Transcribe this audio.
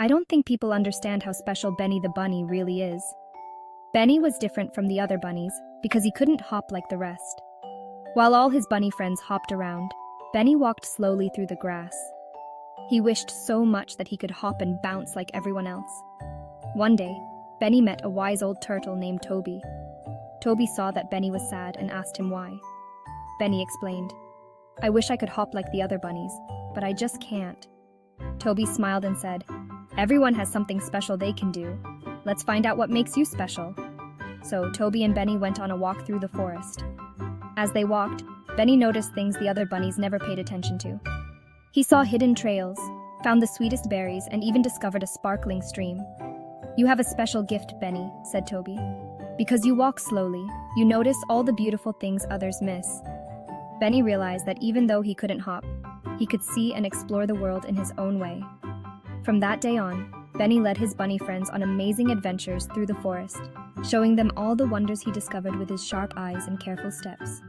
I don't think people understand how special Benny the bunny really is. Benny was different from the other bunnies because he couldn't hop like the rest. While all his bunny friends hopped around, Benny walked slowly through the grass. He wished so much that he could hop and bounce like everyone else. One day, Benny met a wise old turtle named Toby. Toby saw that Benny was sad and asked him why. Benny explained, "I wish I could hop like the other bunnies, but I just can't." Toby smiled and said, "Everyone has something special they can do. Let's find out what makes you special." So Toby and Benny went on a walk through the forest. As they walked, Benny noticed things the other bunnies never paid attention to. He saw hidden trails, found the sweetest berries, and even discovered a sparkling stream. "You have a special gift, Benny," said Toby. "Because you walk slowly, you notice all the beautiful things others miss." Benny realized that even though he couldn't hop, he could see and explore the world in his own way. From that day on, Benny led his bunny friends on amazing adventures through the forest, showing them all the wonders he discovered with his sharp eyes and careful steps.